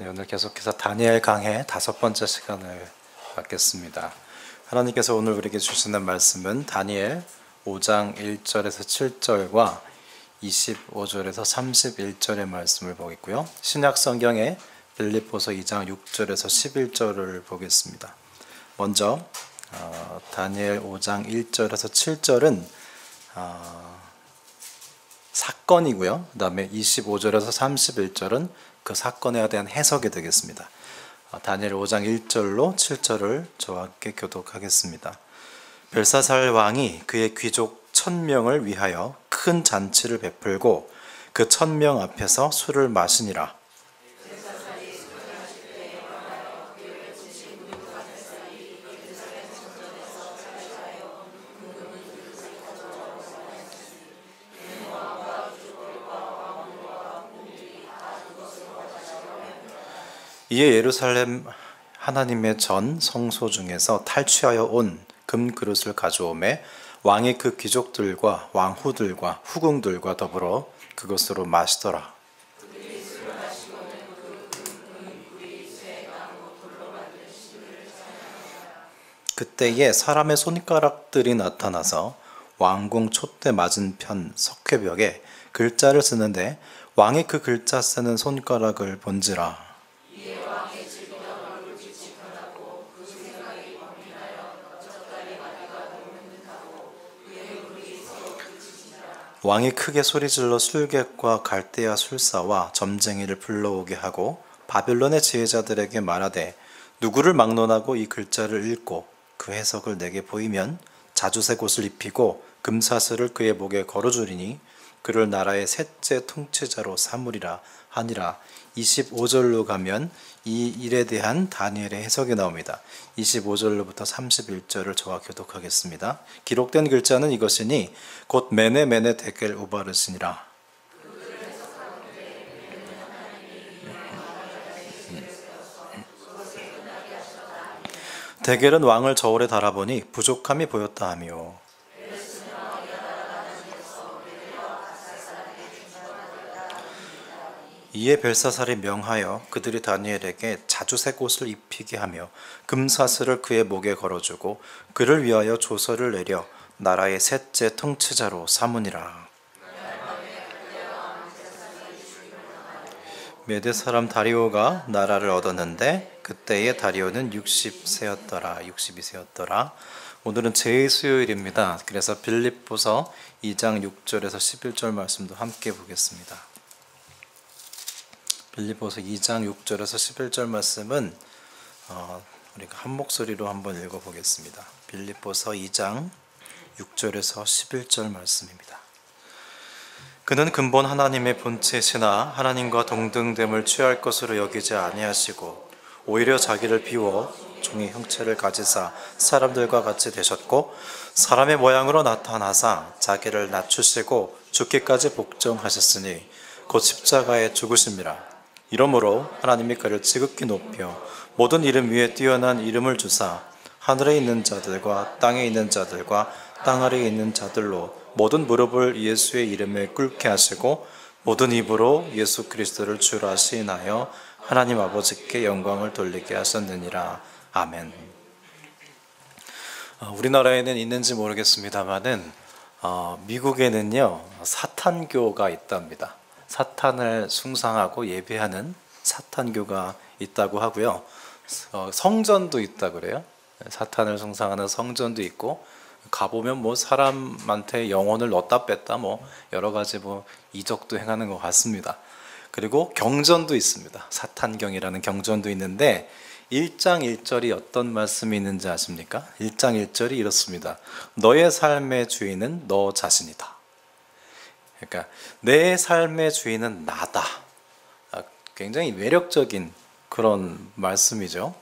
네, 오늘 계속해서 다니엘 강해 5번째 시간을 갖겠습니다. 하나님께서 오늘 우리에게 주시는 말씀은 다니엘 5장 1절에서 7절과 25절에서 31절의 말씀을 보겠고요. 신약 성경의 빌립보서 2장 6절에서 11절을 보겠습니다. 먼저 다니엘 5장 1절에서 7절은 사건이고요. 그 다음에 25절에서 31절은 그 사건에 대한 해석이 되겠습니다. 다니엘 5장 1절로 7절을 저와 함께 교독하겠습니다. 벨사살 왕이 그의 귀족 1000명을 위하여 큰 잔치를 베풀고 그 1000명 앞에서 술을 마시니라. 이에 예루살렘 하나님의 전 성소 중에서 탈취하여 온 금그릇을 가져오매 왕이 그 귀족들과 왕후들과 후궁들과 더불어 그것으로 마시더라. 그때에 사람의 손가락들이 나타나서 왕궁 촛대 맞은편 석회벽에 글자를 쓰는데 왕이 그 글자 쓰는 손가락을 본지라. 왕이 크게 소리질러 술객과 갈대아 술사와 점쟁이를 불러오게 하고 바빌론의 지혜자들에게 말하되 누구를 막론하고 이 글자를 읽고 그 해석을 내게 보이면 자주색 옷을 입히고 금사슬을 그의 목에 걸어주리니 그를 나라의 셋째 통치자로 삼으리라 하니라. 25절로 가면 이 일에 대한 다니엘의 해석이 나옵니다. 25절로부터 31절을 저와 교독하겠습니다. 기록된 글자는 이것이니 곧 메네 데겔 우바르시니라. 데겔은 왕을 저울에 달아보니 부족함이 보였다 하며 이에 벨사살이 명하여 그들이 다니엘에게 자주색 옷을 입히게 하며 금사슬을 그의 목에 걸어주고 그를 위하여 조서를 내려 나라의 셋째 통치자로 삼으니라. 메대 사람 다리오가 나라를 얻었는데 그때의 다리오는 62세였더라. 오늘은 제2수요일입니다. 그래서 빌립보서 2장 6절에서 11절 말씀도 함께 보겠습니다. 빌립보서 2장 6절에서 11절 말씀은 우리가 한 목소리로 한번 읽어보겠습니다. 빌립보서 2장 6절에서 11절 말씀입니다. 그는 근본 하나님의 본체시나 하나님과 동등됨을 취할 것으로 여기지 아니하시고 오히려 자기를 비워 종의 형체를 가지사 사람들과 같이 되셨고 사람의 모양으로 나타나사 자기를 낮추시고 죽기까지 복종하셨으니 곧 십자가에 죽으심이라. 이러므로 하나님이 그를 지극히 높여 모든 이름 위에 뛰어난 이름을 주사 하늘에 있는 자들과 땅에 있는 자들과 땅 아래에 있는 자들로 모든 무릎을 예수의 이름에 꿇게 하시고 모든 입으로 예수 그리스도를 주라 시인하여 하나님 아버지께 영광을 돌리게 하셨느니라. 아멘. 우리나라에는 있는지 모르겠습니다만은 미국에는요 사탄교가 있답니다. 사탄을 숭상하고 예배하는 사탄교가 있다고 하고요. 성전도 있다 그래요. 사탄을 숭상하는 성전도 있고 가보면 뭐 사람한테 영혼을 넣었다 뺐다 뭐 여러 가지 뭐 이적도 행하는 것 같습니다. 그리고 경전도 있습니다. 사탄경이라는 경전도 있는데 1장 1절이 어떤 말씀이 있는지 아십니까? 1장 1절이 이렇습니다. 너의 삶의 주인은 너 자신이다. 그러니까 내 삶의 주인은 나다. 굉장히 매력적인 그런 말씀이죠.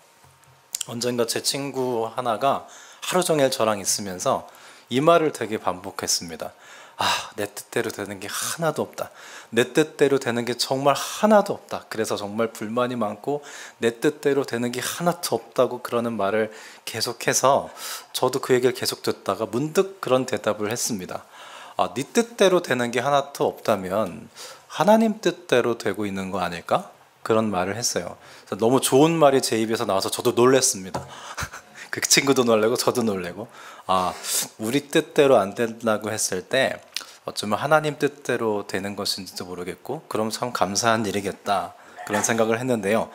언젠가 제 친구 하나가 하루 종일 저랑 있으면서 이 말을 되게 반복했습니다. 내 뜻대로 되는 게 하나도 없다. 내 뜻대로 되는 게 정말 하나도 없다. 그래서 정말 불만이 많고 내 뜻대로 되는 게 하나도 없다고 그러는 말을 계속해서 저도 그 얘기를 계속 듣다가 문득 그런 대답을 했습니다. 네 뜻대로 되는 게 하나도 없다면 하나님 뜻대로 되고 있는 거 아닐까? 그런 말을 했어요. 그래서 너무 좋은 말이 제 입에서 나와서 저도 놀랐습니다. 그 친구도 놀래고 저도 놀래고, 아, 우리 뜻대로 안 된다고 했을 때 어쩌면 하나님 뜻대로 되는 것인지도 모르겠고, 그럼 참 감사한 일이겠다, 그런 생각을 했는데요.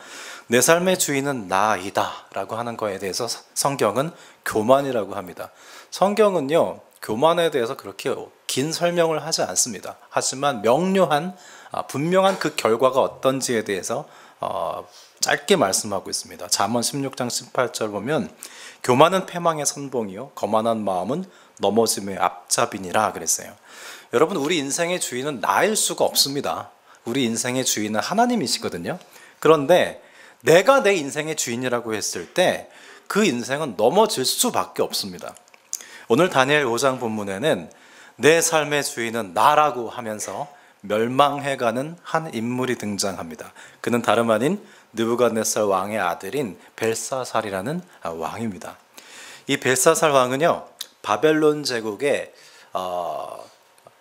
내 삶의 주인은 나이다 라고 하는 거에 대해서 성경은 교만이라고 합니다. 성경은요, 교만에 대해서 그렇게 긴 설명을 하지 않습니다. 하지만 명료한, 분명한 그 결과가 어떤지에 대해서 짧게 말씀하고 있습니다. 잠언 16장 18절 보면, 교만은 패망의 선봉이요 거만한 마음은 넘어짐의 앞잡이니라 그랬어요. 여러분, 우리 인생의 주인은 나일 수가 없습니다. 우리 인생의 주인은 하나님이시거든요. 그런데 내가 내 인생의 주인이라고 했을 때 그 인생은 넘어질 수밖에 없습니다. 오늘 다니엘 5장 본문에는 내 삶의 주인은 나라고 하면서 멸망해가는 한 인물이 등장합니다. 그는 다름 아닌 느부갓네살 왕의 아들인 벨사살이라는 왕입니다. 이 벨사살 왕은요, 바벨론 제국의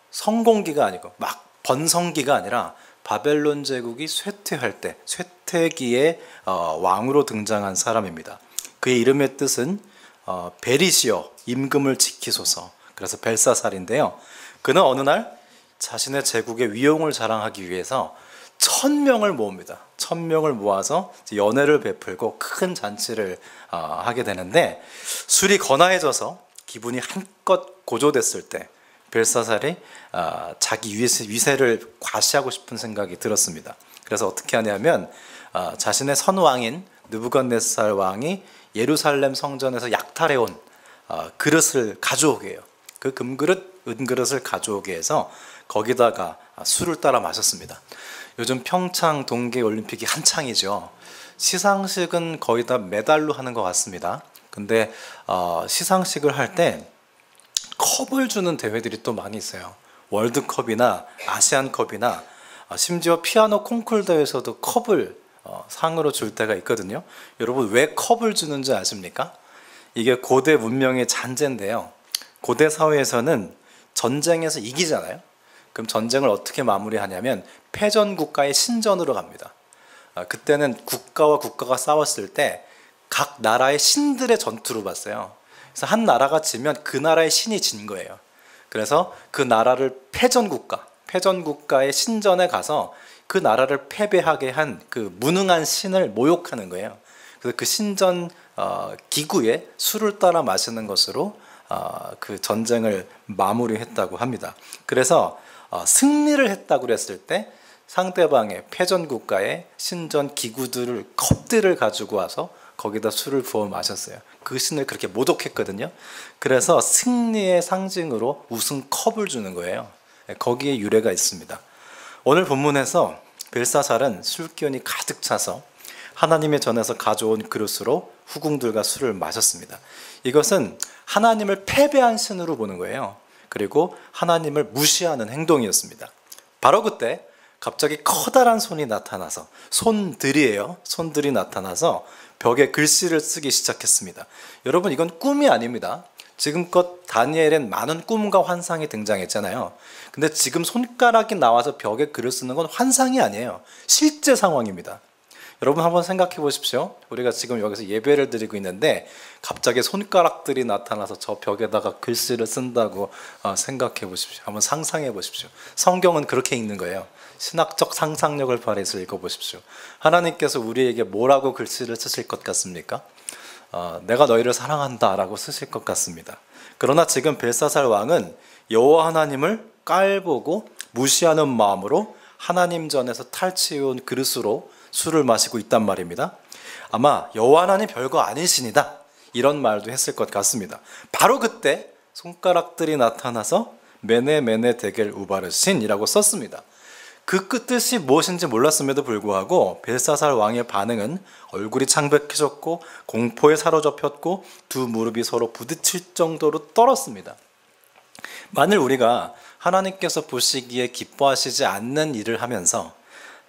성공기가 아니고 막 번성기가 아니라 바벨론 제국이 쇠퇴할 때, 쇠퇴기에 왕으로 등장한 사람입니다. 그의 이름의 뜻은 베리시여, 임금을 지키소서, 그래서 벨사살인데요. 그는 어느 날 자신의 제국의 위용을 자랑하기 위해서 1000명을 모읍니다. 1000명을 모아서 연회를 베풀고 큰 잔치를 하게 되는데, 술이 거나해져서 기분이 한껏 고조됐을 때 벨사살이 자기 위세를 과시하고 싶은 생각이 들었습니다. 그래서 어떻게 하냐면 자신의 선왕인 느부갓네살 왕이 예루살렘 성전에서 약탈해온 그릇을 가져오게 해요. 그 금그릇, 은그릇을 가져오게 해서 거기다가 술을 따라 마셨습니다. 요즘 평창 동계올림픽이 한창이죠. 시상식은 거의 다 메달로 하는 것 같습니다. 근데 시상식을 할 때 컵을 주는 대회들이 또 많이 있어요. 월드컵이나 아시안컵이나 심지어 피아노 콩쿨 대회에서도 컵을 상으로 줄 때가 있거든요. 여러분, 왜 컵을 주는지 아십니까? 이게 고대 문명의 잔재인데요. 고대 사회에서는 전쟁에서 이기잖아요. 그럼 전쟁을 어떻게 마무리하냐면 패전 국가의 신전으로 갑니다. 그때는 국가와 국가가 싸웠을 때 각 나라의 신들의 전투로 봤어요. 그래서 한 나라가 지면 그 나라의 신이 진 거예요. 그래서 그 나라를 패전국가의 신전에 가서 그 나라를 패배하게 한 그 무능한 신을 모욕하는 거예요. 그래서 그 신전 기구에 술을 따라 마시는 것으로 그 전쟁을 마무리했다고 합니다. 그래서 승리를 했다고 그랬을 때 상대방의 패전국가의 신전 기구들을, 컵들을 가지고 와서 거기다 술을 부어 마셨어요. 그 신을 그렇게 모독했거든요. 그래서 승리의 상징으로 우승 컵을 주는 거예요. 거기에 유래가 있습니다. 오늘 본문에서 벨사살은 술기운이 가득 차서 하나님의 전에서 가져온 그릇으로 후궁들과 술을 마셨습니다. 이것은 하나님을 패배한 신으로 보는 거예요. 그리고 하나님을 무시하는 행동이었습니다. 바로 그때 갑자기 커다란 손이 나타나서, 손들이 나타나서 벽에 글씨를 쓰기 시작했습니다. 여러분, 이건 꿈이 아닙니다. 지금껏 다니엘엔 많은 꿈과 환상이 등장했잖아요. 근데 지금 손가락이 나와서 벽에 글을 쓰는 건 환상이 아니에요. 실제 상황입니다. 여러분, 한번 생각해 보십시오. 우리가 지금 여기서 예배를 드리고 있는데 갑자기 손가락들이 나타나서 저 벽에다가 글씨를 쓴다고 생각해 보십시오. 한번 상상해 보십시오. 성경은 그렇게 읽는 거예요. 신학적 상상력을 발휘해서 읽어보십시오. 하나님께서 우리에게 뭐라고 글씨를 쓰실 것 같습니까? 내가 너희를 사랑한다 라고 쓰실 것 같습니다. 그러나 지금 벨사살 왕은 여호와 하나님을 깔보고 무시하는 마음으로 하나님 전에서 탈취해온 그릇으로 술을 마시고 있단 말입니다. 아마 여호와 하나님 별거 아니시니다, 이런 말도 했을 것 같습니다. 바로 그때 손가락들이 나타나서 메네 데겔 우바르신이라고 썼습니다. 그 뜻이 무엇인지 몰랐음에도 불구하고 벨사살 왕의 반응은 얼굴이 창백해졌고 공포에 사로잡혔고 두 무릎이 서로 부딪힐 정도로 떨었습니다. 만일 우리가 하나님께서 보시기에 기뻐하시지 않는 일을 하면서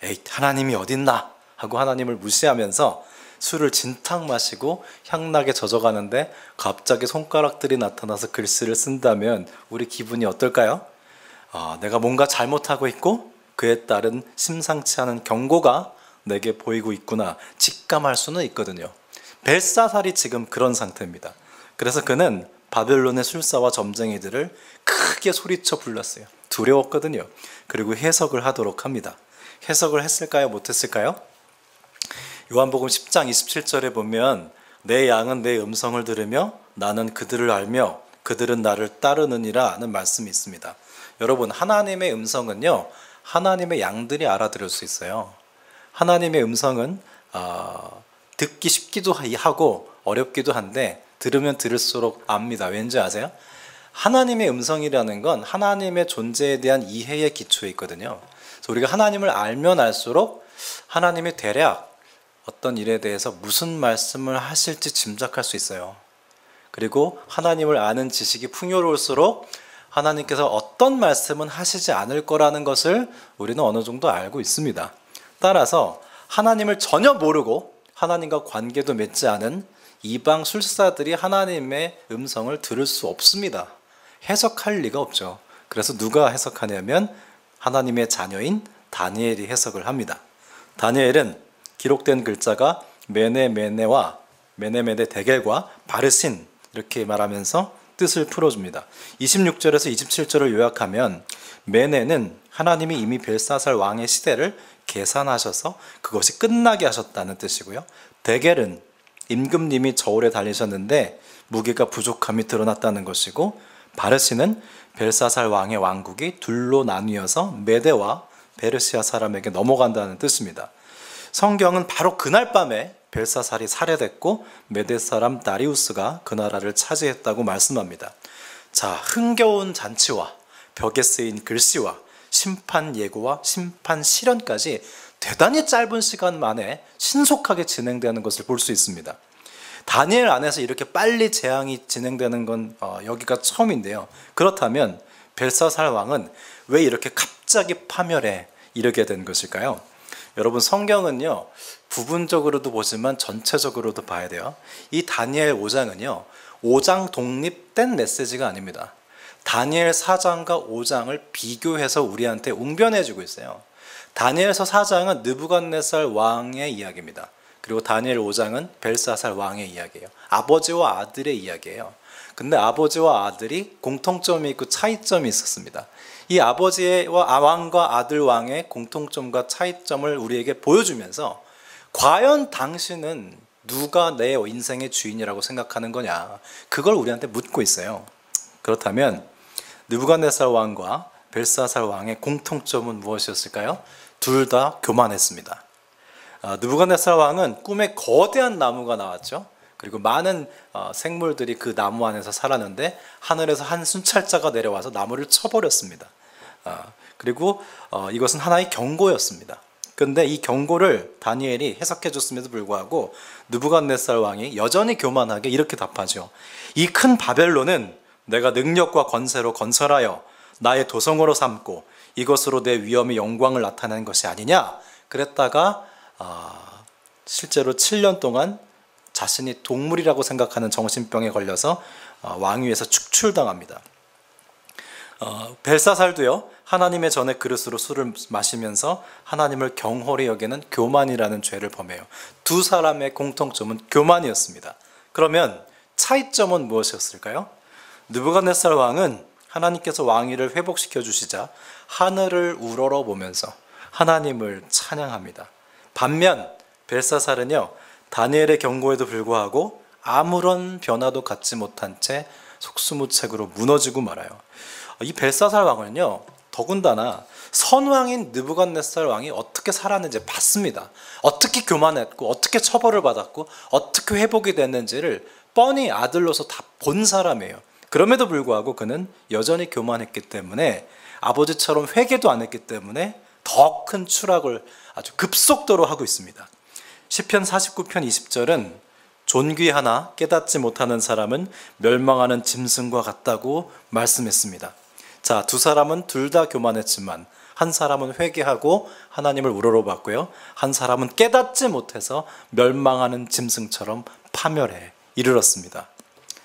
에이, 하나님이 어딨나 하고 하나님을 무시하면서 술을 진탕 마시고 향락에 젖어가는데 갑자기 손가락들이 나타나서 글씨를 쓴다면 우리 기분이 어떨까요? 내가 뭔가 잘못하고 있고 그에 따른 심상치 않은 경고가 내게 보이고 있구나 직감할 수는 있거든요. 벨사살이 지금 그런 상태입니다. 그래서 그는 바벨론의 술사와 점쟁이들을 크게 소리쳐 불렀어요. 두려웠거든요. 그리고 해석을 하도록 합니다. 해석을 했을까요? 못했을까요? 요한복음 10장 27절에 보면 내 양은 내 음성을 들으며 나는 그들을 알며 그들은 나를 따르느니라 는 말씀이 있습니다. 여러분, 하나님의 음성은요, 하나님의 양들이 알아들을 수 있어요. 하나님의 음성은 듣기 쉽기도 하고 어렵기도 한데 들으면 들을수록 압니다. 왠지 아세요? 하나님의 음성이라는 건 하나님의 존재에 대한 이해의 기초에 있거든요. 그래서 우리가 하나님을 알면 알수록 하나님이 대략 어떤 일에 대해서 무슨 말씀을 하실지 짐작할 수 있어요. 그리고 하나님을 아는 지식이 풍요로울수록 하나님께서 어떤 말씀은 하시지 않을 거라는 것을 우리는 어느 정도 알고 있습니다. 따라서 하나님을 전혀 모르고 하나님과 관계도 맺지 않은 이방 술사들이 하나님의 음성을 들을 수 없습니다. 해석할 리가 없죠. 그래서 누가 해석하냐면 하나님의 자녀인 다니엘이 해석을 합니다. 다니엘은 기록된 글자가 메네메네와 메네메네 데겔과 바르신 이렇게 말하면서 뜻을 풀어줍니다. 26절에서 27절을 요약하면 메네는 하나님이 이미 벨사살 왕의 시대를 계산하셔서 그것이 끝나게 하셨다는 뜻이고요. 데겔은 임금님이 저울에 달리셨는데 무게가 부족함이 드러났다는 것이고, 바르시는 벨사살 왕의 왕국이 둘로 나뉘어서 메대와 베르시아 사람에게 넘어간다는 뜻입니다. 성경은 바로 그날 밤에 벨사살이 살해됐고 메대 사람 다리우스가 그 나라를 차지했다고 말씀합니다. 자, 흥겨운 잔치와 벽에 쓰인 글씨와 심판 예고와 심판 실현까지 대단히 짧은 시간 만에 신속하게 진행되는 것을 볼 수 있습니다. 다니엘 안에서 이렇게 빨리 재앙이 진행되는 건 여기가 처음인데요. 그렇다면 벨사살 왕은 왜 이렇게 갑자기 파멸에 이르게 된 것일까요? 여러분, 성경은요, 부분적으로도 보지만 전체적으로도 봐야 돼요. 이 다니엘 5장은요 5장 독립된 메시지가 아닙니다. 다니엘 4장과 5장을 비교해서 우리한테 웅변해주고 있어요. 다니엘서 4장은 느부갓네살 왕의 이야기입니다. 그리고 다니엘 5장은 벨사살 왕의 이야기예요. 아버지와 아들의 이야기예요. 근데 아버지와 아들이 공통점이 있고 차이점이 있었습니다. 이 아버지와 왕과 아들 왕의 공통점과 차이점을 우리에게 보여주면서 과연 당신은 누가 내 인생의 주인이라고 생각하는 거냐, 그걸 우리한테 묻고 있어요. 그렇다면 느부갓네살 왕과 벨사살 왕의 공통점은 무엇이었을까요? 둘 다 교만했습니다. 느부갓네살 왕은 꿈에 거대한 나무가 나왔죠. 그리고 많은 생물들이 그 나무 안에서 살았는데 하늘에서 한 순찰자가 내려와서 나무를 쳐버렸습니다. 그리고 이것은 하나의 경고였습니다. 그런데 이 경고를 다니엘이 해석해 줬음에도 불구하고 느부갓네살 왕이 여전히 교만하게 이렇게 답하죠. 이 큰 바벨론은 내가 능력과 권세로 건설하여 나의 도성으로 삼고 이것으로 내 위엄의 영광을 나타내는 것이 아니냐. 그랬다가 실제로 7년 동안 자신이 동물이라고 생각하는 정신병에 걸려서 왕위에서 축출당합니다. 벨사살도요, 하나님의 전에 그릇으로 술을 마시면서 하나님을 경홀히 여기는 교만이라는 죄를 범해요. 두 사람의 공통점은 교만이었습니다. 그러면 차이점은 무엇이었을까요? 느부갓네살 왕은 하나님께서 왕위를 회복시켜 주시자 하늘을 우러러 보면서 하나님을 찬양합니다. 반면 벨사살은요, 다니엘의 경고에도 불구하고 아무런 변화도 갖지 못한 채 속수무책으로 무너지고 말아요. 이 벨사살 왕은요, 더군다나 선왕인 느부갓네살 왕이 어떻게 살았는지 봤습니다. 어떻게 교만했고 어떻게 처벌을 받았고 어떻게 회복이 됐는지를 뻔히 아들로서 다 본 사람이에요. 그럼에도 불구하고 그는 여전히 교만했기 때문에, 아버지처럼 회개도 안 했기 때문에 더 큰 추락을 아주 급속도로 하고 있습니다. 시편 49편 20절은 존귀하나 깨닫지 못하는 사람은 멸망하는 짐승과 같다고 말씀했습니다. 자, 두 사람은 둘 다 교만했지만 한 사람은 회개하고 하나님을 우러러봤고요, 한 사람은 깨닫지 못해서 멸망하는 짐승처럼 파멸에 이르렀습니다.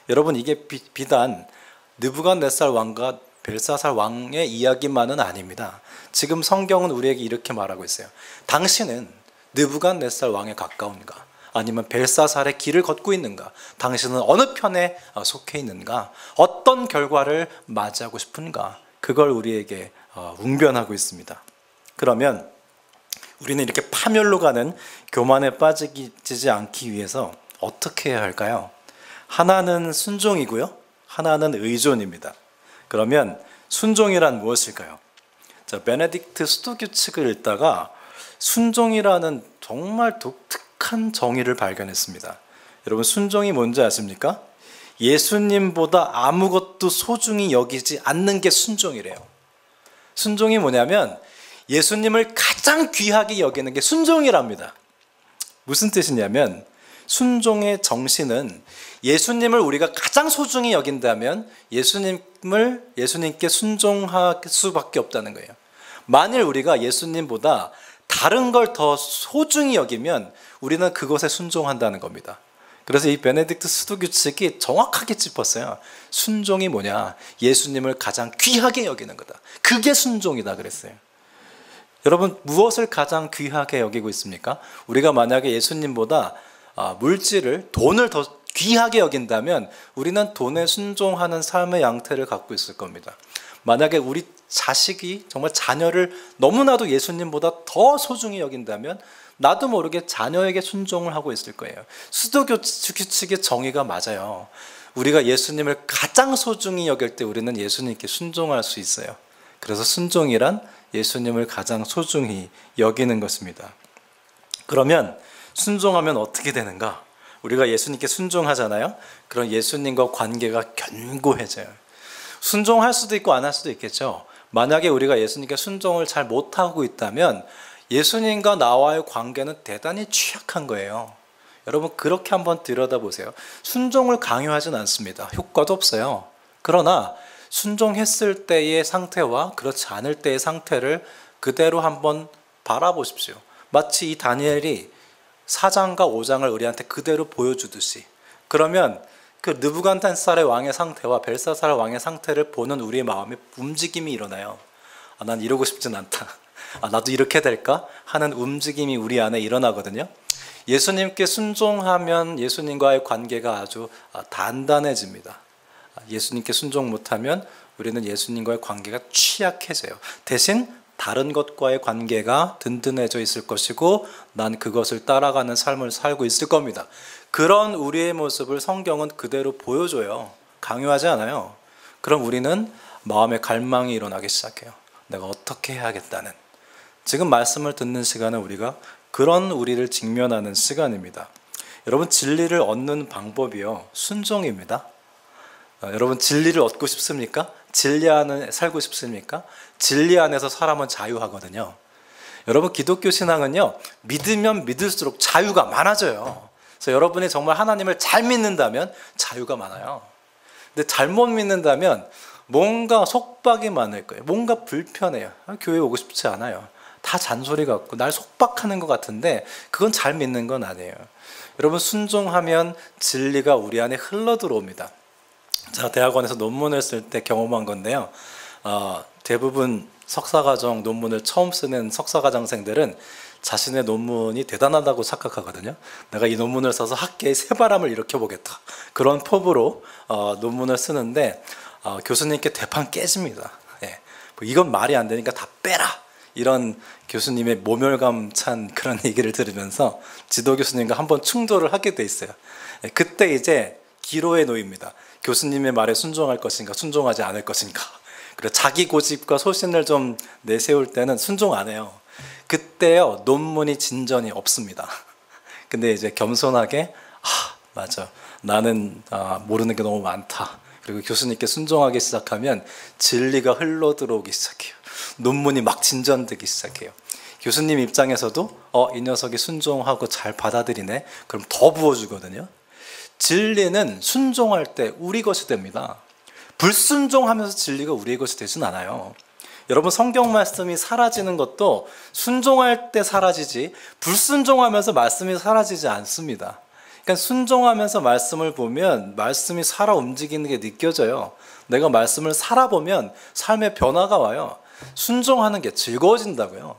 여러분, 이게 비단 느부갓네살 왕과 벨사살 왕의 이야기만은 아닙니다. 지금 성경은 우리에게 이렇게 말하고 있어요. 당신은 느부갓네살 왕에 가까운가? 아니면 벨사살의 길을 걷고 있는가? 당신은 어느 편에 속해 있는가? 어떤 결과를 맞이하고 싶은가? 그걸 우리에게 웅변하고 있습니다. 그러면 우리는 이렇게 파멸로 가는 교만에 빠지지 않기 위해서 어떻게 해야 할까요? 하나는 순종이고요, 하나는 의존입니다. 그러면 순종이란 무엇일까요? 자, 베네딕트 수도 규칙을 읽다가 순종이라는 정말 독특한 정의를 발견했습니다. 여러분, 순종이 뭔지 아십니까? 예수님보다 아무것도 소중히 여기지 않는 게 순종이래요. 순종이 뭐냐면 예수님을 가장 귀하게 여기는 게 순종이랍니다. 무슨 뜻이냐면 순종의 정신은 예수님을 우리가 가장 소중히 여긴다면 예수님께 순종할 수밖에 없다는 거예요. 만일 우리가 예수님보다 다른 걸 더 소중히 여기면 우리는 그것에 순종한다는 겁니다. 그래서 이 베네딕트 수도 규칙이 정확하게 짚었어요. 순종이 뭐냐? 예수님을 가장 귀하게 여기는 거다. 그게 순종이다 그랬어요. 여러분, 무엇을 가장 귀하게 여기고 있습니까? 우리가 만약에 예수님보다 물질을, 돈을 더 귀하게 여긴다면 우리는 돈에 순종하는 삶의 양태를 갖고 있을 겁니다. 만약에 우리 자식이 정말 자녀를 너무나도 예수님보다 더 소중히 여긴다면 나도 모르게 자녀에게 순종을 하고 있을 거예요. 수도 규칙의 정의가 맞아요. 우리가 예수님을 가장 소중히 여길 때 우리는 예수님께 순종할 수 있어요. 그래서 순종이란 예수님을 가장 소중히 여기는 것입니다. 그러면 순종하면 어떻게 되는가? 우리가 예수님께 순종하잖아요. 그럼 예수님과 관계가 견고해져요. 순종할 수도 있고 안 할 수도 있겠죠. 만약에 우리가 예수님께 순종을 잘 못하고 있다면 예수님과 나와의 관계는 대단히 취약한 거예요. 여러분, 그렇게 한번 들여다보세요. 순종을 강요하진 않습니다. 효과도 없어요. 그러나 순종했을 때의 상태와 그렇지 않을 때의 상태를 그대로 한번 바라보십시오. 마치 이 다니엘이 4장과 5장을 우리한테 그대로 보여주듯이, 그러면 그 느부갓네살의 왕의 상태와 벨사살 왕의 상태를 보는 우리의 마음에 움직임이 일어나요. 난 이러고 싶진 않다. 나도 이렇게 될까? 하는 움직임이 우리 안에 일어나거든요. 예수님께 순종하면 예수님과의 관계가 아주 단단해집니다. 예수님께 순종 못하면 우리는 예수님과의 관계가 취약해져요. 대신 다른 것과의 관계가 든든해져 있을 것이고 난 그것을 따라가는 삶을 살고 있을 겁니다. 그런 우리의 모습을 성경은 그대로 보여줘요. 강요하지 않아요. 그럼 우리는 마음의 갈망이 일어나기 시작해요. 내가 어떻게 해야겠다는. 지금 말씀을 듣는 시간은 우리가 그런 우리를 직면하는 시간입니다. 여러분, 진리를 얻는 방법이요, 순종입니다. 여러분, 진리를 얻고 싶습니까? 진리 안에 살고 싶습니까? 진리 안에서 사람은 자유하거든요. 여러분, 기독교 신앙은요, 믿으면 믿을수록 자유가 많아져요. 그래서 여러분이 정말 하나님을 잘 믿는다면 자유가 많아요. 근데 잘못 믿는다면 뭔가 속박이 많을 거예요. 뭔가 불편해요. 교회 오고 싶지 않아요. 다 잔소리 같고 날 속박하는 것 같은데 그건 잘 믿는 건 아니에요. 여러분, 순종하면 진리가 우리 안에 흘러 들어옵니다. 제가 대학원에서 논문을 쓸 때 경험한 건데요. 대부분 석사과정 논문을 처음 쓰는 석사과정생들은 자신의 논문이 대단하다고 착각하거든요. 내가 이 논문을 써서 학계에 새바람을 일으켜보겠다. 그런 포부로 논문을 쓰는데 교수님께 대판 깨집니다. 예. 이건 말이 안 되니까 다 빼라. 이런 교수님의 모멸감 찬 그런 얘기를 들으면서 지도 교수님과 한번 충돌을 하게 돼 있어요. 예. 그때 이제 기로에 놓입니다. 교수님의 말에 순종할 것인가 순종하지 않을 것인가. 그리고 자기 고집과 소신을 좀 내세울 때는 순종 안 해요. 그때요, 논문이 진전이 없습니다. 근데 이제 겸손하게 맞아, 나는 모르는 게 너무 많다. 그리고 교수님께 순종하기 시작하면 진리가 흘러 들어오기 시작해요. 논문이 막 진전되기 시작해요. 교수님 입장에서도 이 녀석이 순종하고 잘 받아들이네. 그럼 더 부어주거든요. 진리는 순종할 때 우리 것이 됩니다. 불순종하면서 진리가 우리의 것이 되진 않아요. 여러분, 성경 말씀이 사라지는 것도 순종할 때 사라지지 불순종하면서 말씀이 사라지지 않습니다. 그러니까 순종하면서 말씀을 보면 말씀이 살아 움직이는 게 느껴져요. 내가 말씀을 살아보면 삶의 변화가 와요. 순종하는 게 즐거워진다고요.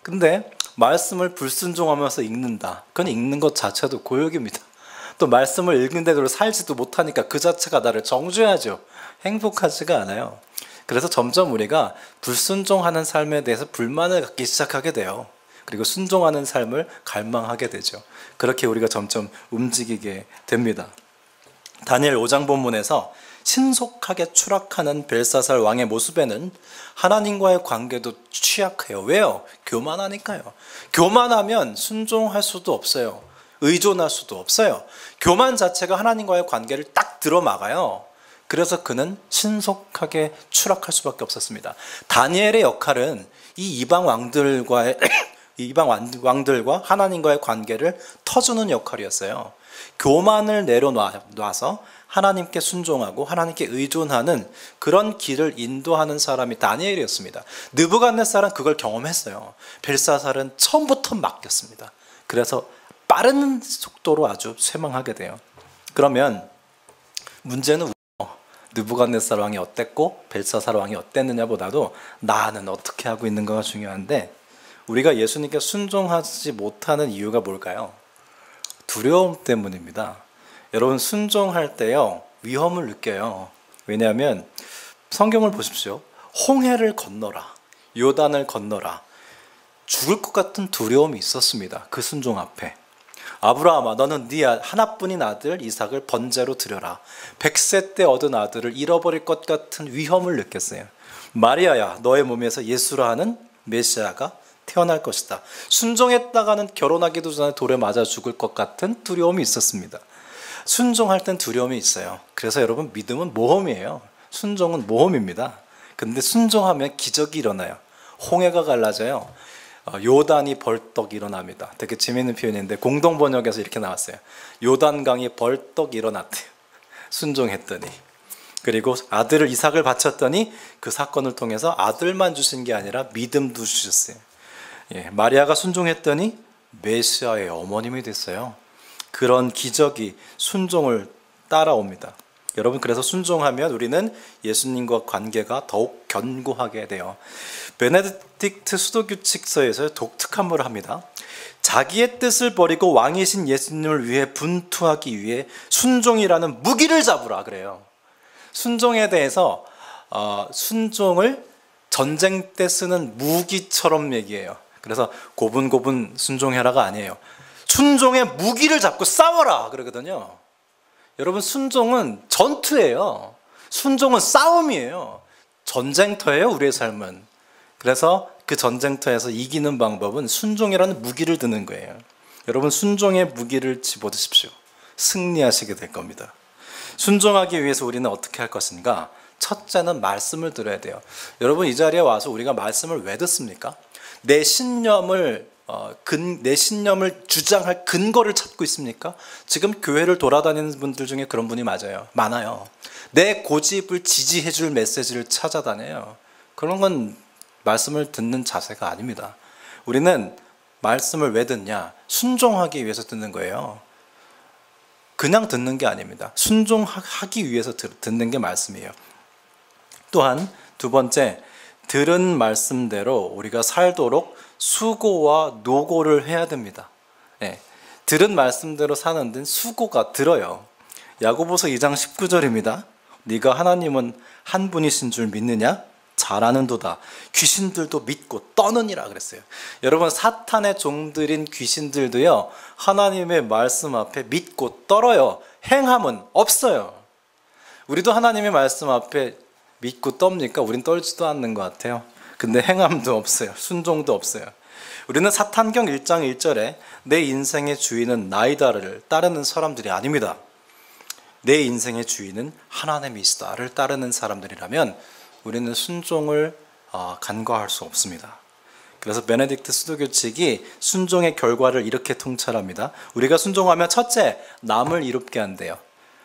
근데 말씀을 불순종하면서 읽는다. 그건 읽는 것 자체도 고역입니다. 또 말씀을 읽는 대로 살지도 못하니까 그 자체가 나를 정죄하죠. 행복하지가 않아요. 그래서 점점 우리가 불순종하는 삶에 대해서 불만을 갖기 시작하게 돼요. 그리고 순종하는 삶을 갈망하게 되죠. 그렇게 우리가 점점 움직이게 됩니다. 다니엘 5장 본문에서 신속하게 추락하는 벨사살 왕의 모습에는 하나님과의 관계도 취약해요. 왜요? 교만하니까요. 교만하면 순종할 수도 없어요. 의존할 수도 없어요. 교만 자체가 하나님과의 관계를 딱 들어막아요. 그래서 그는 신속하게 추락할 수밖에 없었습니다. 다니엘의 역할은 이 이방 왕들과 하나님과의 관계를 터주는 역할이었어요. 교만을 내려놔서 하나님께 순종하고 하나님께 의존하는 그런 길을 인도하는 사람이 다니엘이었습니다. 느부갓네살은 그걸 경험했어요. 벨사살은 처음부터 맡겼습니다. 그래서 빠른 속도로 아주 쇠망하게 돼요. 그러면 문제는 느부갓네살 왕이 어땠고 벨사살 왕이 어땠느냐 보다도 나는 어떻게 하고 있는가가 중요한데, 우리가 예수님께 순종하지 못하는 이유가 뭘까요? 두려움 때문입니다. 여러분, 순종할 때요 위험을 느껴요. 왜냐하면 성경을 보십시오. 홍해를 건너라, 요단을 건너라, 죽을 것 같은 두려움이 있었습니다. 그 순종 앞에. 아브라함아, 너는 네 하나뿐인 아들 이삭을 번제로 드려라. 100세 때 얻은 아들을 잃어버릴 것 같은 위험을 느꼈어요. 마리아야, 너의 몸에서 예수라 하는 메시아가 태어날 것이다. 순종했다가는 결혼하기도 전에 돌에 맞아 죽을 것 같은 두려움이 있었습니다. 순종할 땐 두려움이 있어요. 그래서 여러분, 믿음은 모험이에요. 순종은 모험입니다. 근데 순종하면 기적이 일어나요. 홍해가 갈라져요. 요단이 벌떡 일어납니다. 되게 재미있는 표현인데 공동 번역에서 이렇게 나왔어요. 요단강이 벌떡 일어났대요. 순종했더니. 그리고 아들을 이삭을 바쳤더니 그 사건을 통해서 아들만 주신 게 아니라 믿음도 주셨어요. 마리아가 순종했더니 메시아의 어머님이 됐어요. 그런 기적이 순종을 따라옵니다. 여러분, 그래서 순종하면 우리는 예수님과 관계가 더욱 견고하게 돼요. 베네딕트 수도규칙서에서 독특한 말을 합니다. 자기의 뜻을 버리고 왕이신 예수님을 위해 분투하기 위해 순종이라는 무기를 잡으라 그래요. 순종에 대해서 순종을 전쟁 때 쓰는 무기처럼 얘기해요. 그래서 고분고분 순종해라가 아니에요. 순종의 무기를 잡고 싸워라 그러거든요. 여러분, 순종은 전투예요. 순종은 싸움이에요. 전쟁터예요, 우리의 삶은. 그래서 그 전쟁터에서 이기는 방법은 순종이라는 무기를 드는 거예요. 여러분, 순종의 무기를 집어드십시오. 승리하시게 될 겁니다. 순종하기 위해서 우리는 어떻게 할 것인가? 첫째는 말씀을 들어야 돼요. 여러분, 이 자리에 와서 우리가 말씀을 왜 듣습니까? 내 신념을 주장할 근거를 찾고 있습니까? 지금 교회를 돌아다니는 분들 중에 그런 분이 많아요. 내 고집을 지지해 줄 메시지를 찾아다녀요. 그런 건 말씀을 듣는 자세가 아닙니다. 우리는 말씀을 왜 듣냐? 순종하기 위해서 듣는 거예요. 그냥 듣는 게 아닙니다. 순종하기 위해서 듣는 게 말씀이에요. 또한 두 번째, 들은 말씀대로 우리가 살도록 수고와 노고를 해야 됩니다. 들은 말씀대로 사는 데는 수고가 들어요. 야고보서 2장 19절입니다. 네가 하나님은 한 분이신 줄 믿느냐? 잘 아는도다. 귀신들도 믿고 떠느니라 그랬어요. 여러분, 사탄의 종들인 귀신들도요, 하나님의 말씀 앞에 믿고 떨어요. 행함은 없어요. 우리도 하나님의 말씀 앞에 믿고 떱니까? 우린 떨지도 않는 것 같아요. 근데 행함도 없어요. 순종도 없어요. 우리는 사탄경 1장 1절에 내 인생의 주인은 나이다를 따르는 사람들이 아닙니다. 내 인생의 주인은 하나님이시다를 따르는 사람들이라면 우리는 순종을 간과할 수 없습니다. 그래서 베네딕트 수도교칙이 순종의 결과를 이렇게 통찰합니다. 우리가 순종하면 첫째, 남을 이롭게 한대요.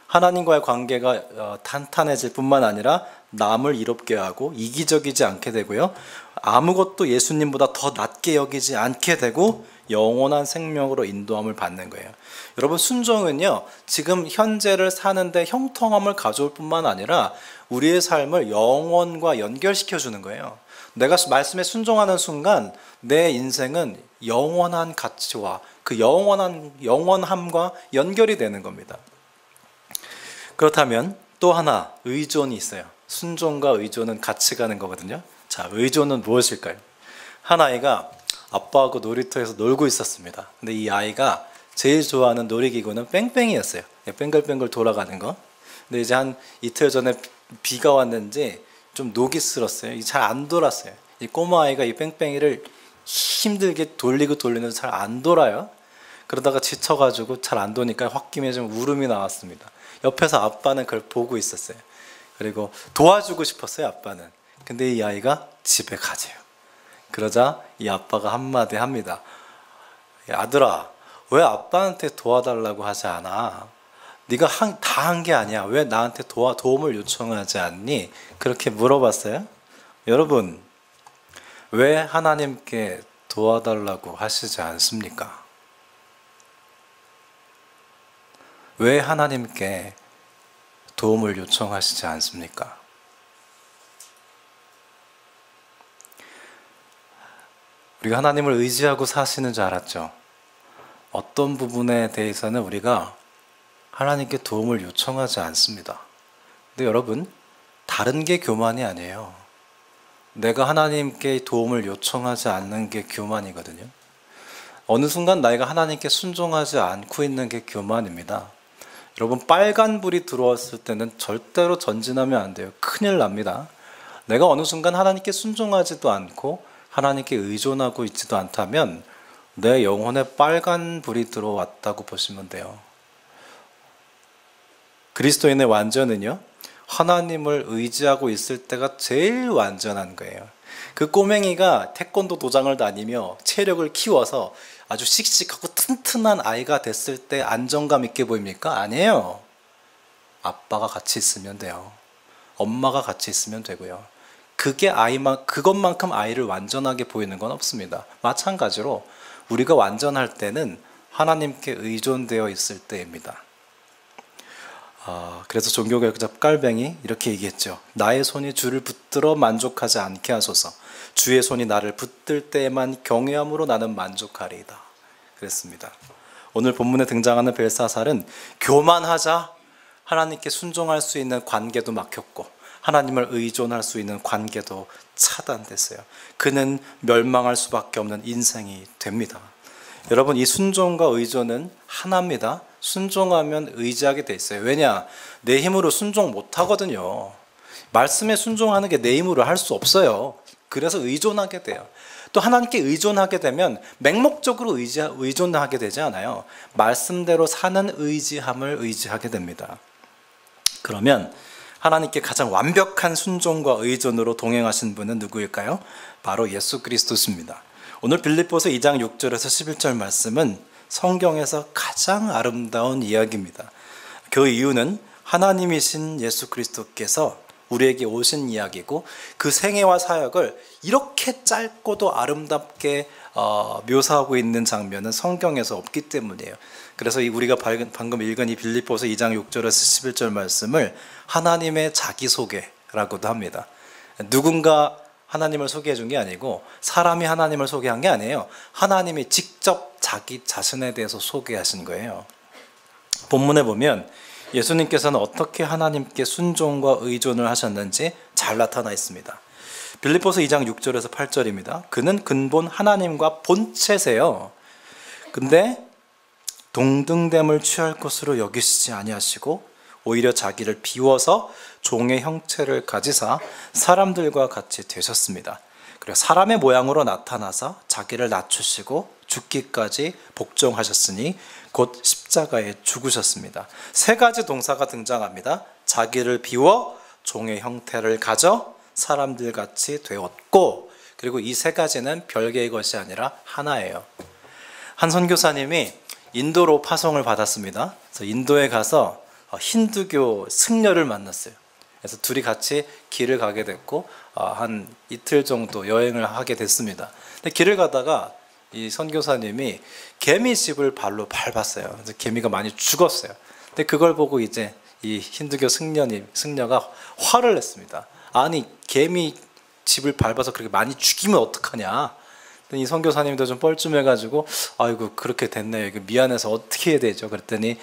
하나님과의 관계가 탄탄해질 뿐만 아니라 남을 이롭게 하고 이기적이지 않게 되고요. 아무것도 예수님보다 더 낮게 여기지 않게 되고 영원한 생명으로 인도함을 받는 거예요. 여러분, 순종은요, 지금 현재를 사는데 형통함을 가져올 뿐만 아니라 우리의 삶을 영원과 연결시켜 주는 거예요. 내가 말씀에 순종하는 순간 내 인생은 영원한 가치와 그 영원함과 연결이 되는 겁니다. 그렇다면 또 하나 의존이 있어요. 순종과 의존은 같이 가는 거거든요. 자, 의존은 무엇일까요? 한 아이가 아빠하고 놀이터에서 놀고 있었습니다. 근데 이 아이가 제일 좋아하는 놀이기구는 뺑뺑이였어요. 뺑글뺑글 돌아가는 거. 근데 이제 한 이틀 전에 비가 왔는지 좀 녹이 슬었어요. 잘 안 돌았어요. 이 꼬마 아이가 이 뺑뺑이를 힘들게 돌리는데 잘 안 돌아요. 그러다가 지쳐가지고 잘 안 도니까 홧김에 좀 울음이 나왔습니다. 옆에서 아빠는 그걸 보고 있었어요. 그리고 도와주고 싶었어요, 아빠는. 근데 이 아이가 집에 가재요. 그러자 이 아빠가 한마디 합니다. 아들아, 왜 아빠한테 도와달라고 하지 않아? 네가 다 한 게 아니야. 왜 나한테 도움을 요청하지 않니? 그렇게 물어봤어요. 여러분, 왜 하나님께 도와달라고 하시지 않습니까? 왜 하나님께 도움을 요청하시지 않습니까? 우리가 하나님을 의지하고 사시는 줄 알았죠. 어떤 부분에 대해서는 우리가 하나님께 도움을 요청하지 않습니다. 근데 여러분, 다른 게 교만이 아니에요. 내가 하나님께 도움을 요청하지 않는 게 교만이거든요. 어느 순간 내가 하나님께 순종하지 않고 있는 게 교만입니다. 여러분, 빨간불이 들어왔을 때는 절대로 전진하면 안 돼요. 큰일 납니다. 내가 어느 순간 하나님께 순종하지도 않고 하나님께 의존하고 있지도 않다면 내 영혼에 빨간불이 들어왔다고 보시면 돼요. 그리스도인의 완전은요, 하나님을 의지하고 있을 때가 제일 완전한 거예요. 그 꼬맹이가 태권도 도장을 다니며 체력을 키워서 아주 씩씩하고 튼튼한 아이가 됐을 때 안정감 있게 보입니까? 아니에요. 아빠가 같이 있으면 돼요. 엄마가 같이 있으면 되고요. 그것만큼 아이를 완전하게 보이는 건 없습니다. 마찬가지로 우리가 완전할 때는 하나님께 의존되어 있을 때입니다. 그래서 종교개혁자 깔뱅이 이렇게 얘기했죠. 나의 손이 주를 붙들어 만족하지 않게 하소서. 주의 손이 나를 붙들 때에만 경외함으로 나는 만족하리이다. 그랬습니다. 오늘 본문에 등장하는 벨사살은 교만하자 하나님께 순종할 수 있는 관계도 막혔고 하나님을 의존할 수 있는 관계도 차단됐어요. 그는 멸망할 수밖에 없는 인생이 됩니다. 여러분, 이 순종과 의존은 하나입니다. 순종하면 의지하게 돼 있어요. 왜냐? 내 힘으로 순종 못 하거든요. 말씀에 순종하는 게 내 힘으로 할 수 없어요. 그래서 의존하게 돼요. 또 하나님께 의존하게 되면 맹목적으로 의존하게 되지 않아요. 말씀대로 사는 의지함을 의지하게 됩니다. 그러면 하나님께 가장 완벽한 순종과 의존으로 동행하신 분은 누구일까요? 바로 예수 그리스도십니다. 오늘 빌립보서 2장 6절에서 11절 말씀은 성경에서 가장 아름다운 이야기입니다. 그 이유는 하나님이신 예수 그리스도께서 우리에게 오신 이야기고 그 생애와 사역을 이렇게 짧고도 아름답게 묘사하고 있는 장면은 성경에서 없기 때문이에요. 그래서 우리가 방금 읽은 이 빌립보서 2장 6절에서 11절 말씀을 하나님의 자기소개라고도 합니다. 누군가 하나님을 소개해 준 게 아니고 사람이 하나님을 소개한 게 아니에요. 하나님이 직접 자기 자신에 대해서 소개하신 거예요. 본문에 보면 예수님께서는 어떻게 하나님께 순종과 의존을 하셨는지 잘 나타나 있습니다. 빌립보서 2장 6절에서 8절입니다. 그는 근본 하나님과 본체세요. 근데 동등됨을 취할 것으로 여기시지 아니하시고 오히려 자기를 비워서 종의 형체를 가지사 사람들과 같이 되셨습니다. 그리고 사람의 모양으로 나타나사 자기를 낮추시고 죽기까지 복종하셨으니 곧 십자가에 죽으셨습니다. 세 가지 동사가 등장합니다. 자기를 비워 종의 형태를 가져 사람들 같이 되었고, 그리고 이 세 가지는 별개의 것이 아니라 하나예요. 한 선교사님이 인도로 파송을 받았습니다. 그래서 인도에 가서 힌두교 승려를 만났어요. 그래서 둘이 같이 길을 가게 됐고 한 이틀 정도 여행을 하게 됐습니다. 근데 길을 가다가 이 선교사님이 개미집을 발로 밟았어요. 그래서 개미가 많이 죽었어요. 근데 그걸 보고 이제 이 힌두교 승려가 화를 냈습니다. 아니, 개미 집을 밟아서 그렇게 많이 죽이면 어떡하냐. 이 선교사님도 좀 뻘쭘해가지고 아이고 그렇게 됐네요. 이거 미안해서 어떻게 해야 되죠? 그랬더니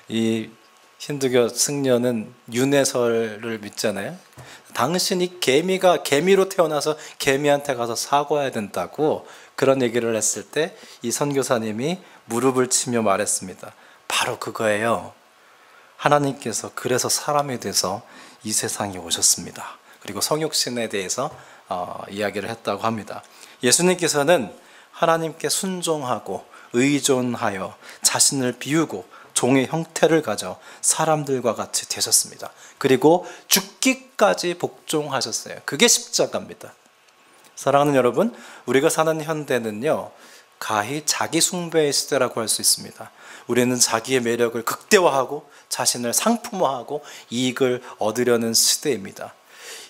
이 힌두교 승려는 윤회설을 믿잖아요. 당신이 개미로 태어나서 개미한테 가서 사과해야 된다고 그런 얘기를 했을 때 이 선교사님이 무릎을 치며 말했습니다. 바로 그거예요. 하나님께서 그래서 사람이 돼서 이 세상에 오셨습니다. 그리고 성육신에 대해서 이야기를 했다고 합니다. 예수님께서는 하나님께 순종하고 의존하여 자신을 비우고 종의 형태를 가져 사람들과 같이 되셨습니다. 그리고 죽기까지 복종하셨어요. 그게 십자가입니다. 사랑하는 여러분, 우리가 사는 현대는요, 가히 자기 숭배의 시대라고 할 수 있습니다. 우리는 자기의 매력을 극대화하고 자신을 상품화하고 이익을 얻으려는 시대입니다.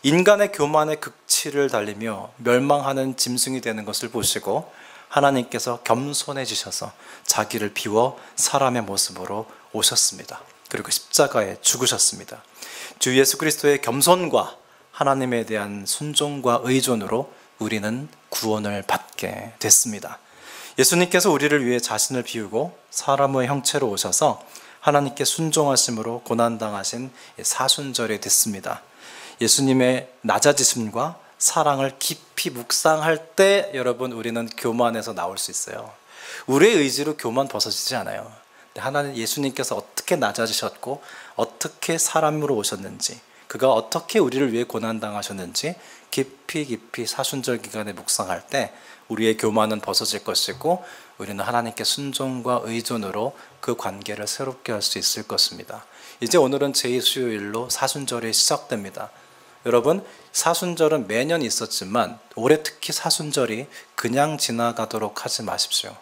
인간의 교만의 극치를 달리며 멸망하는 짐승이 되는 것을 보시고 하나님께서 겸손해지셔서 자기를 비워 사람의 모습으로 오셨습니다. 그리고 십자가에 죽으셨습니다. 주 예수 그리스도의 겸손과 하나님에 대한 순종과 의존으로 우리는 구원을 받게 됐습니다. 예수님께서 우리를 위해 자신을 비우고 사람의 형체로 오셔서 하나님께 순종하심으로 고난당하신 사순절이 됐습니다. 예수님의 낮아지심과 사랑을 깊이 묵상할 때 여러분 우리는 교만에서 나올 수 있어요. 우리의 의지로 교만 벗어지지 않아요. 하나님 예수님께서 어떻게 낮아지셨고 어떻게 사람으로 오셨는지 그가 어떻게 우리를 위해 고난당하셨는지 깊이 사순절 기간에 묵상할 때 우리의 교만은 벗어질 것이고 우리는 하나님께 순종과 의존으로 그 관계를 새롭게 할 수 있을 것입니다. 이제 오늘은 제2수요일로 사순절이 시작됩니다. 여러분 사순절은 매년 있었지만 올해 특히 사순절이 그냥 지나가도록 하지 마십시오.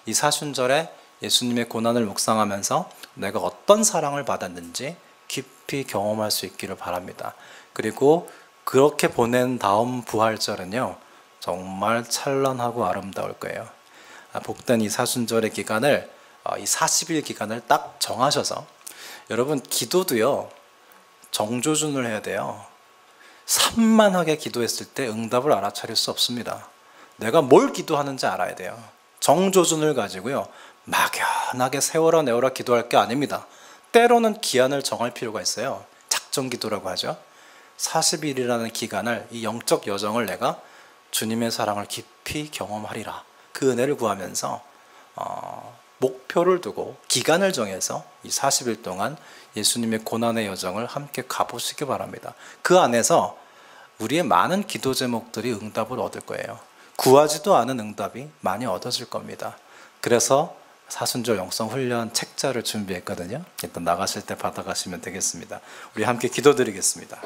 이 사순절에 예수님의 고난을 묵상하면서 내가 어떤 사랑을 받았는지 깊이 경험할 수 있기를 바랍니다. 그리고 그렇게 보낸 다음 부활절은요 정말 찬란하고 아름다울 거예요. 복된 이 사순절의 기간을 이 40일 기간을 딱 정하셔서 여러분 기도도요 정조준을 해야 돼요. 산만하게 기도했을 때 응답을 알아차릴 수 없습니다. 내가 뭘 기도하는지 알아야 돼요. 정조준을 가지고요 막연하게 세워라 내워라 기도할 게 아닙니다. 때로는 기한을 정할 필요가 있어요. 작정기도라고 하죠. 40일이라는 기간을 이 영적 여정을 내가 주님의 사랑을 깊이 경험하리라 그 은혜를 구하면서 목표를 두고 기간을 정해서 이 40일 동안 예수님의 고난의 여정을 함께 가보시기 바랍니다. 그 안에서 우리의 많은 기도 제목들이 응답을 얻을 거예요. 구하지도 않은 응답이 많이 얻어질 겁니다. 그래서 사순절 영성훈련 책자를 준비했거든요. 일단 나가실 때 받아가시면 되겠습니다. 우리 함께 기도드리겠습니다.